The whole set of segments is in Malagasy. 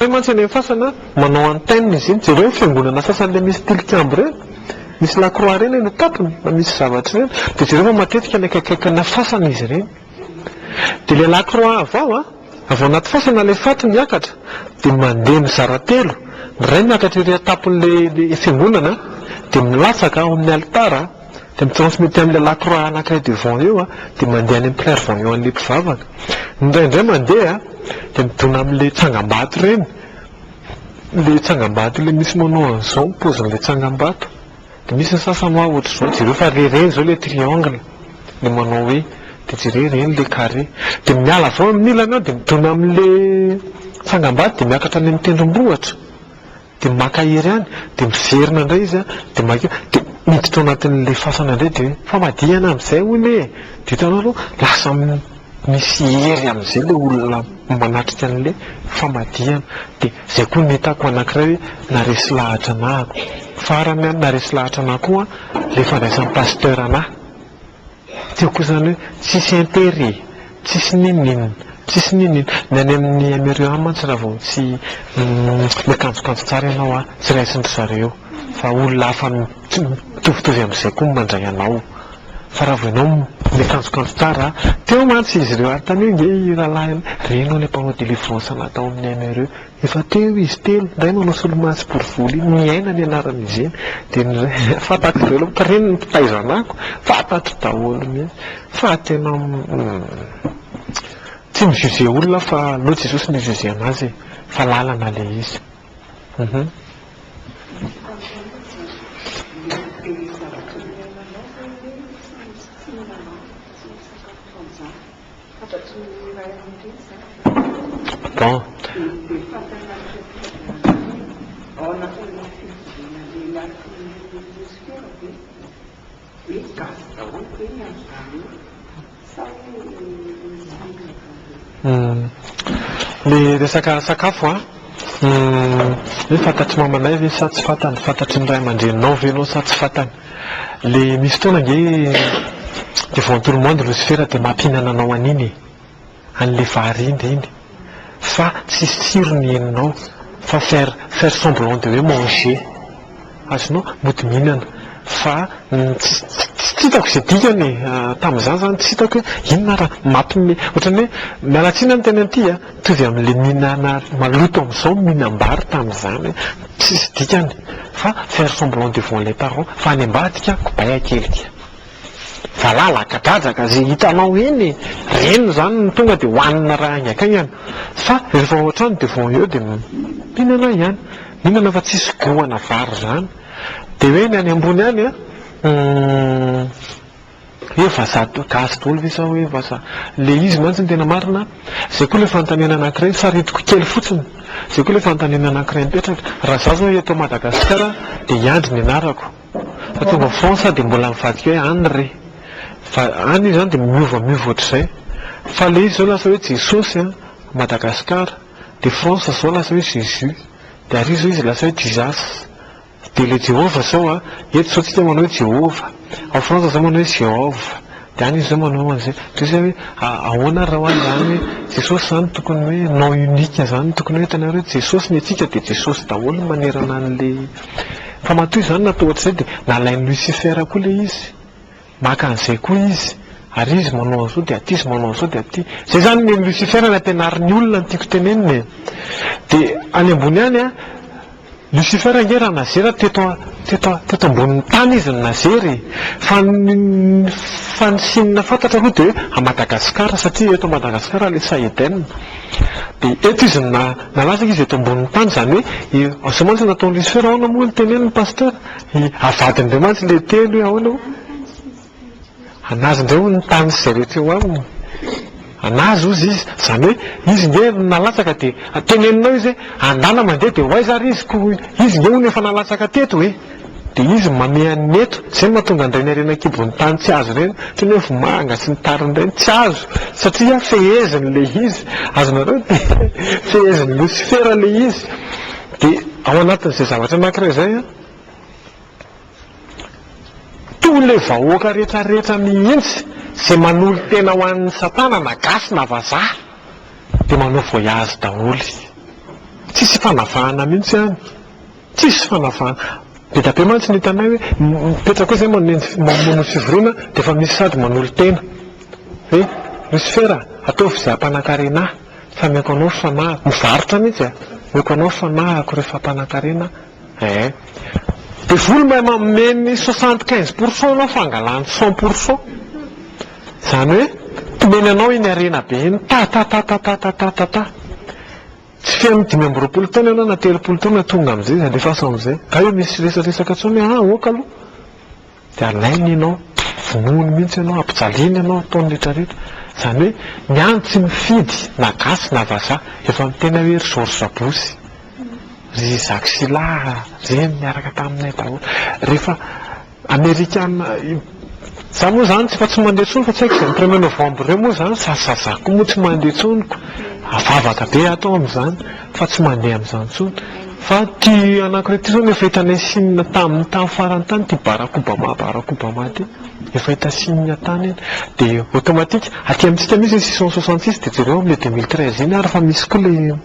mantsy any fasana manao antenne izy iny jereo fiangonana sasany le misy tilikambo reny misy lacroix reny eny tapony misy zavatra reny dia jereo matetika ny akaikaikana fasana izy reny dia le lacroix avao avao anaty fasana le faty miakatra dia mandeha mizara telo ny ray miakatra ireo tapon'le fiangonana dia milatsaka ao amin'ny altara dia mitransmité amin'le lacroix anankiray devant eo dia mandeha any amin'ny clairvoyant an'le mpivavaka indraindray mandeha dia midona amin'le tsangam-bato reny le tsangam-bato le misy manao an'izao mipozin'le tsangam-bato dia misy ny sasany hoa ohatr'izao jereo fa reny zao le triangle le manao hoe dia jereo reny le carré dia miala avao amin'ny ilana dia midona amin'le tsangam-bato dia miakatra any amin'ny tendrombohatra dia makahiry any dia miverina indray izy dia makeo dia miditra ao anatin'le fasana indray dia fa madihana amin'izay hono e dia hitanao aloha lasa misy hery amin'izay le olona manatrika an'le famadihana dia izay koa nitako anankiray hoe naresy lahatra anahako farany any naresy lahatra anah koa le fandraisan'ny pasteur anah tiako zany hoe tsisy intérêt tsisy ninina tsisy ninina ny any amin'ny amireo any mantsy raha vao tsy miakanjokanjo tsara ianao tsy raisindry zareo fa olona hafa mitovitovy amin'izay koa mandray anao fa raha vao ianao miakanjokanjo tsara teo mantsy izy ireo ary tany hoe nge rahalahy renao le mpanao délivrance natao amin'ny amireo efa teo izy telo ndray manao solomaso borivoly miaina ny anaran'izy eny dia fantatro daholo ka reny ny mpitaizo anako fantatro daholo mihitsy fa tena tsy mijuge olona fa loa Jesosy ny juge anazy fa lalana le izy bon le resaka sakafo hoe fantatry mamanay ve sa tsy fantany fantatry ny ray aman-dreninao ve anao sa tsy fantany le misy fotoana nge devant tout le monde Lucifer dia mampihinana anao an'iny an'le vary iny iny fa tsy tsiro ny heninao fa faire semblant de hoe manger azonao mody mihinana fa tsy hitako izay dikany tamin'izany zany tsy hitako hoe inona raha mampime ohatrany hoe mialatsina ny teny anty tovy amin'le mihinana maloto amin'izao mihinam-bary tamin'izany tsisy dikany fa faire semblant devant les parents fa any ambadika kobay akelika valalaka dradraka zay hitanao eny reny zany ny tonga dia hohanina raha agny akany fa rehefa ohatrany devant eo dia mihinana ihany mihinana fa tsisy goana vary zany dia hoe ny any ambony any hoe vaza gasy daholo ve sa hoe vaza le izy mantsy ny tena marina zay koa le fanontaniana anankiray saritiko kely fotsiny zay koa le fanontaniana anankiray mipetraka raha za zao eto Madagasikara dia iandry ny anarako fa tonga France dia mbola mivadika hoe Henri fa any izy zany dia miova ohatr'izay fa le izy zao lasa hoe Jesosy Madagasikara dia France zao lasa hoe Jésus dia ary zao izy lasa hoe Jesus dia le Jehova zao eto zao tsika manao hoe Jehova ao France zao manao hoe Jehova dia any izy zao manao an'izay dia zay hoe ahoana raha hoany zany hoe Jesosy zany tokony hoe nom unique zany tokony hoe hitanareo Jesosy ny atsika dia Jesosy daholo manerana an'le fa matoy zany natao ohatr'izay dia nalain'ny Lucifer koa le izy maka an'izay koa izy ary izy manao an'izao dia aty izy manao an'izao dia aty zay zany ny Lucifer ny ampianarin'ny olona ny tiako teneniny dia any ambony any Lucifer nge raha nazera teto ambonin'ny tany izy ny nazery fa ny sinina fantatra aloha dia hoe a Madagasikara satria eto Madagasikara le Saïden dia eto izy nalasaka izy eto ambonin'ny tany zany hoe asa mantsy nataon'ny Lucifer ahoana moa ny teneniny pasteur avadindray mantsy le telo hoe ahoana anazy indray ho ny tany sy zay rehetra eo aminy anazy ozy izy zany hoe izy nge nalatsaka dia teneninao izy hoe andala mandeha dia hoaiza ary izy nge hono efa nalatsaka teto hoe dia izy mamehan'ny eto zay mahatonga andray ny arena-kibon'ny tany tsy azo ireny toy ny hoe vomanga sy ny tariny ireny tsy azo satria feheziny le izy azonareo dia feheziny Lucifer le izy dia ao anatin'izay zavatra anankiray zay to le vahoaka rehetrarehetra mihitsy zay manolo tena ho an'ny Satana na gasy na vazaha dia manao voyage daholo tsisy fanavahana mihitsy any, tsisy fanavahana. Be da be mantsy ny hitanay hoe mipetraka koa izay mamono fivoriana dia efa misy sady manolo tena hoe Lucifera atao fizaham-panan-karena fa meko anao fanahy mivarotra mihitsy meko anao fanahiko rehefa mpanan-karena dia voly mahay mameny 75% anao fangalany 100%. Izany hoe tomeny anao iny arena be iny ta tsy feno 5 taona ianao na 3 taona tonga amin'izay zay lefaso amin'izay ka hoe misy resaresaka tsony oka aloha dia alainy ianao vonoiny mihitsy ianao ampijaliana ianao ataony rehetrarehetra. Izany hoe ny any tsy mifidy na gasy na vazaha efa mitena hoe ry Georges Sabosy ry Jacques Chirac reny miaraka taminay daholo rehefa Amerikana. Za moa zany fa tsy mandeha tsony fa tsy haiko izany 1er novembre ireo moa zany sasazako moa tsy mandeha tsoniko avavaka be atao amin'izany fa tsy mandeha amin'izany tsony fa ty anankiray ty zany efa hitanay sinina tamin'ny farany tany ty Barack Obama ty efa hita sinina tany iny dia automatique aty amintsika misy 666 dia jereo amin'le 2013 iny ary fa misy koa le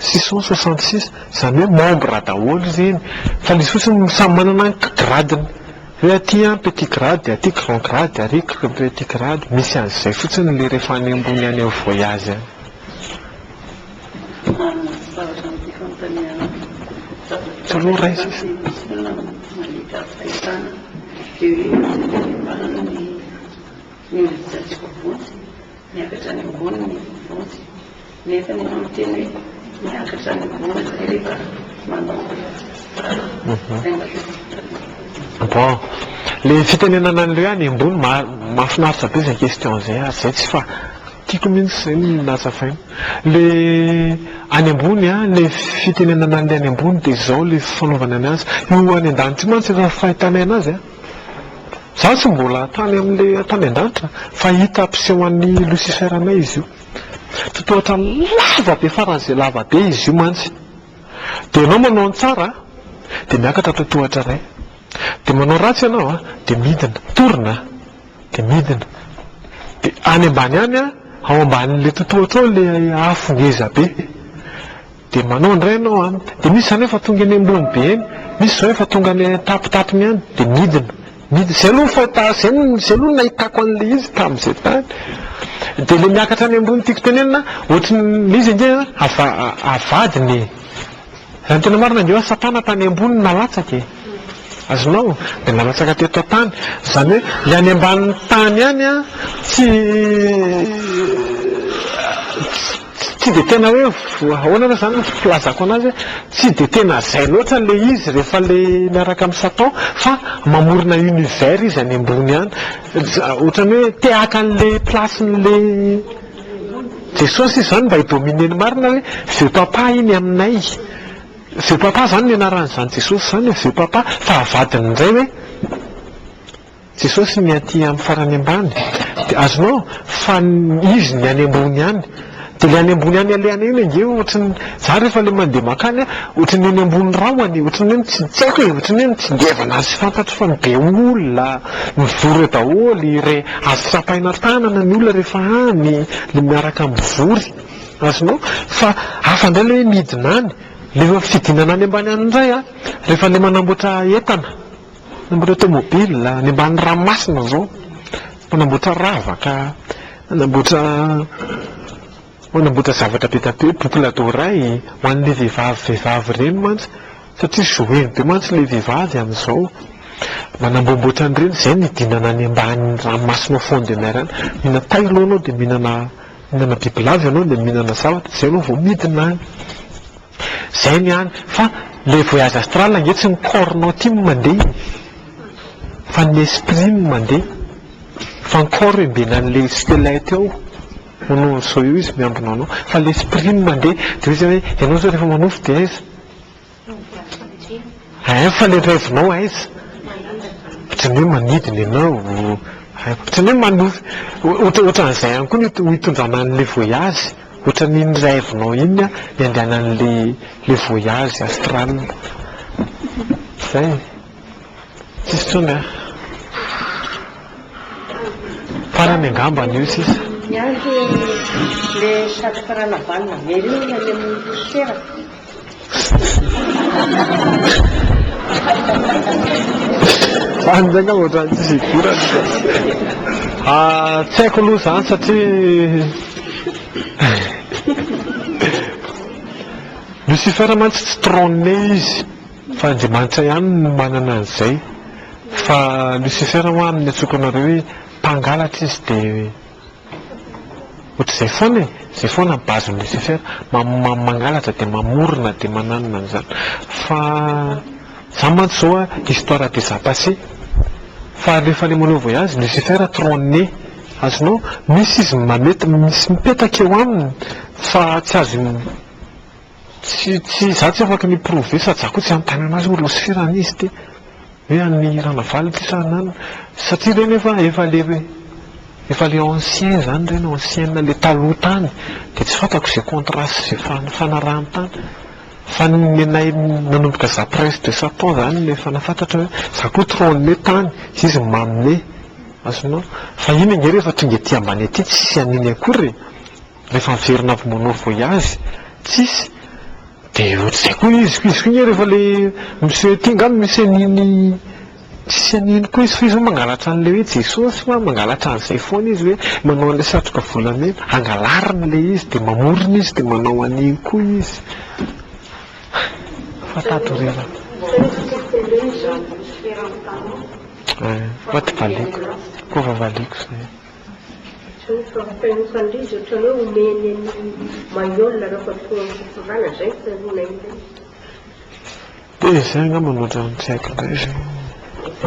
666 izany hoe membre daholo reny fa le fotsiny samy manana ny gradiny hoe aty petit grade aty grand grade ary petit grade misy an'izay fotsiny le rehefa any ambony any amin'ny voyage any. Taloha ray sisa bon le fitenenana an'ileo any ambony mahafinaritra be zay question zay ary zay tsy fa tiako mihitsy zay ny nazafaina le any ambony le fitenenana an'le any ambony dia zao le fanaovana any azy io any an-danitra io mantsy efa fahitanay anazy zaho tsy mbola tany amin'le tany an-danitra fa hita ampiseho an'ny Lucifera anay izy io totohatra lava be faran'izay lava be izy io mantsy dia ianao manao ny tsara dia miakatra totohatra ray dia manao ratsy ianao dia midina torina dia midina dia any ambany any ao ambanin'le totohatra ao le afongeza be dia manao ndray ianao dia misy zany efa tonga any ambony be eny misy zao efa tonga any tapitapiny any dia midina zay aloha fahita zay aloha nahitako an'le izy tamin'izay tany dia le miakatra any ambony tiako tenenina ohatran'le izy indray avadiny zany tena marina indreo satana tany ambony nalatsaka azonao dia nalatsaka teto tany izany hoe le any ambanin'ny tany any tsy dia tena hoe ahoana zany filazako anazy tsy dia tena zay loatra le izy rehefa le miaraka amin'ny Satan fa mamorona univers izy any ambony any ohatrany hoe tehaka an'le placen'le Jesosy izany mba hidomineny marina hoe Dieu Papa iny aminay Dieu Papa zany ny anaran'izany Jesosy zany Dieu Papa fa avadiny indray hoe Jesosy ny aty amin'ny farany ambany dia azonao fa izy ny any ambony any dia le any ambony any aleana iny inge ohatrany za rehefa le mandeha makany ohatrany any ambony raoany ohatrany hoe tsy haiko ohatrany hoe mitsingevana azy fantatro fa be olona mivory daholy re azo tsapaina tanana ny olona rehefa any le miaraka mivory azonao fa hafa indray le hoe midina any le fidinana any ambany any indray rehefa le manamboatra entana manamboatra automobile any ambany ranomasina zao manamboatra ravaka manamboatra zavatra be da be boucle d'oreille ho an'le vehivavy reny mantsy satria joueny be mantsy le vehivavy amin'izao manambomboatra an'ireny zay ny dinana any ambany ranomasina fond de mer any mihinana tailo anao dia mihinana bibilava ianao dia mihinana zavatra zay anao vao midina any zay ny any fa le voyage astral nge tsy ny corps-nao ty mandeha fa ny esprit mandeha fa ny corps embena an'le stelette ao manao zao io izy miambina anao fa l'esprit mandeha dia izy hoe ianao zao rehefa manofo dia aiza fa le rêvenao aiza ohatrany hoe manidina ianao ohatrany hoe manofo ohatran'izay ihany koa ny hitondrana an'le voyage ohatran'iny rêvenao iny hiandehana an'le voyage astral zay tsisy tsony farany angambany io sisa le satroka ranavanina very io ny any amin'ny Lucifera Anjanga ohatran'ny tsy sigura tsy haiko aloha zany satria Lucifer mantsy tsy trône izy fa Andriamanitra ihany no manana an'izay fa Lucifer ho amin'ny atsokanareo hoe mpangalatra izy dia ohatr'izay foana zay foana ny base Lucifer mangalatra dia mamorona dia mananona an'izany fa za mantsy zao histoire déjà passé fa rehefa le manao voyage Lucifer trône azonao misy izy mamety misy mipetaka eo aminy fa tsy azo tsy za tsy afaka miprouver sady za koa tsy anontany anazy hoe Lucifer an'izy ty hoe any rana valy ty sanana satria reny efa le ancien zany reny ancienne le taloha tany dia tsy fatako zay contraste zay fanarahany tany fa nenay nanomboka za presque de 7 ans zany le fanafantatra hoe za koa trône tany izy mamine azonao fa iny nge rehefa tonga ety ambany aty tsisy aniny akory rehefa miverina avy manao voyage tsisy dia ohatr'izay koa izy koa nge rehefa le monsieur ty ngano misy aniny tsisy aniny koa izy fa izy hoe mangalatra an'le hoe Jesosy fa mangalatra an'izay foana izy hoe manao an'le satroka volamena angalariny le izy dia mamorona izy dia manao an'iny koa izy fatato rera fa ty valiko koa fa valiko zay dia zay angamba nohatra tsy haiko ndray zay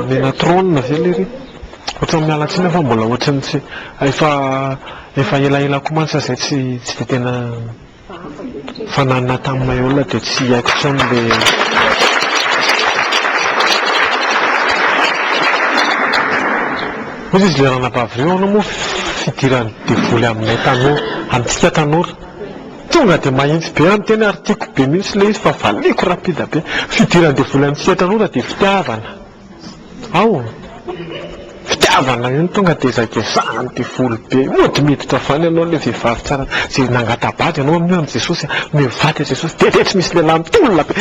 mena trône zay le ry ohatrany mialatsina fa mbola ohatrany tsy efa elaela koa mansa zay tsy dia tena fananina taminay olona dia tsy haiko trany le ozy izy le ranam-bavy reo anao moa fidirany devoly aminay tanora amintsika tanora tonga dia mahitsy be any tena ary tiako be mihitsy le izy fa valiko rapida be fidirany devoly amintsika tanora dia fitiavana ao fitiavana iny tonga dia zakezahany devoly be mody miditra vany ianao le vehivavy tsara zay nangatabady ianao amin'io amin'i Jesosy mivady a Jesosy dia tsy misy lehilahy mitolona be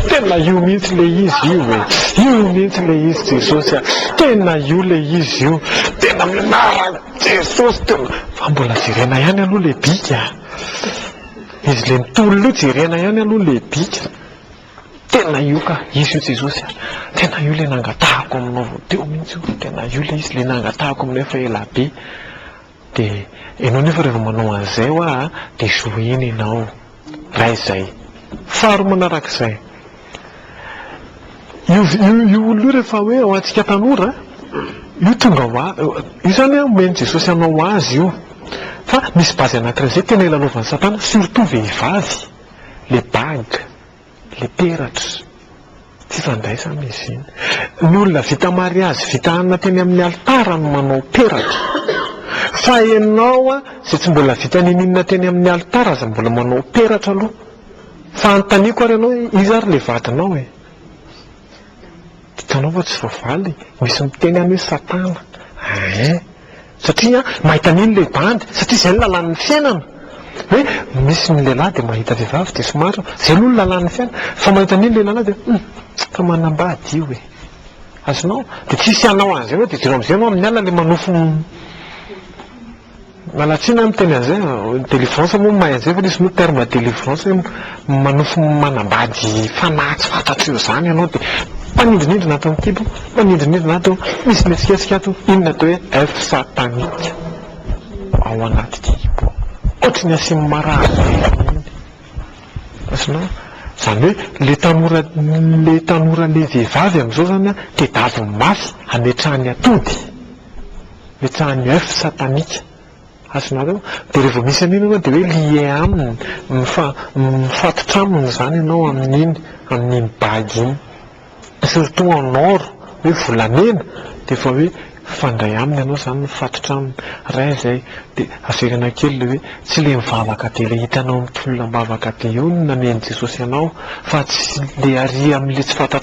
tena io mihitsy le izy io mihitsy le izy Jesosy tena io le izy io tena minara Jesosy tena fa mbola jerena ihany aloha le bika izy le mitolona io jerena ihany aloha le bika tena io ka izy io Jesosy tena io le nangatahako aminao vao teo mihitsy io tena io le izy le nangatahako aminao efa ela be dia ianao nefa rehefa manao an'izay hoa dia joiny ianao ray izay faharoa manarak'izay io olo io rehefa hoe ao antsika tanora io tonga io zany omeny Jesosy anao azy io fa misy bazy anankiray zay tena ilalovan'ny satana surtout vehivavy le bague le peratra tsy fandraisana izy iny ny olona vita mariazy vita anana teny amin'ny altara no manao peratra fa ianao zay tsy mbola vita nininona teny amin'ny altara za mbola manao peratra aloha fa antaniko ary ianao izy ary le vadinao hitanao fa tsy voavaly misy miteny any hoe satana satria mahita an'iny le bandy satria zay ny lalan'ny fiainana hoe misy ny lehilahy dia mahita vehivavy dia somary zay aloha ny lalan'ny fiainana fa mahita an'iny le lehilahy dia fa manambady io azonao dia tsisy anao an'izay anao dia jero amin'izay anao amin'ny alina le manofo malatsiana miteny an'izay délivrance moa mahay an'izay fa nisy moa terme délivrance manofo manambady fanahy tsy fantatro eo zany ianao dia mpanindrinindrina ato ny kibo mpanindrinindrina ato misy mihetsiketsika ato inona atao hoe f satanika ao anaty kibo ohatry ny asiny marary iny azonao zany hoe le tanora le vehivavy amin'izao zany dia davy mafy hametrahany atody metrahany f satanika azonareo dia rehefa misy an'iny anao dia hoe lie aminy mifatotra aminy zany ianao amin'iny bagy iny surtout en or hoe volamena dia efa hoe fandray aminy ianao zany mifatotra aminy ray zay dia averina kely le hoe tsy le mivavaka dia le hitanao mitolona mivavaka dia eo no namen'i Jesosy ianao fa tsy le ary amin'le tsy fantatra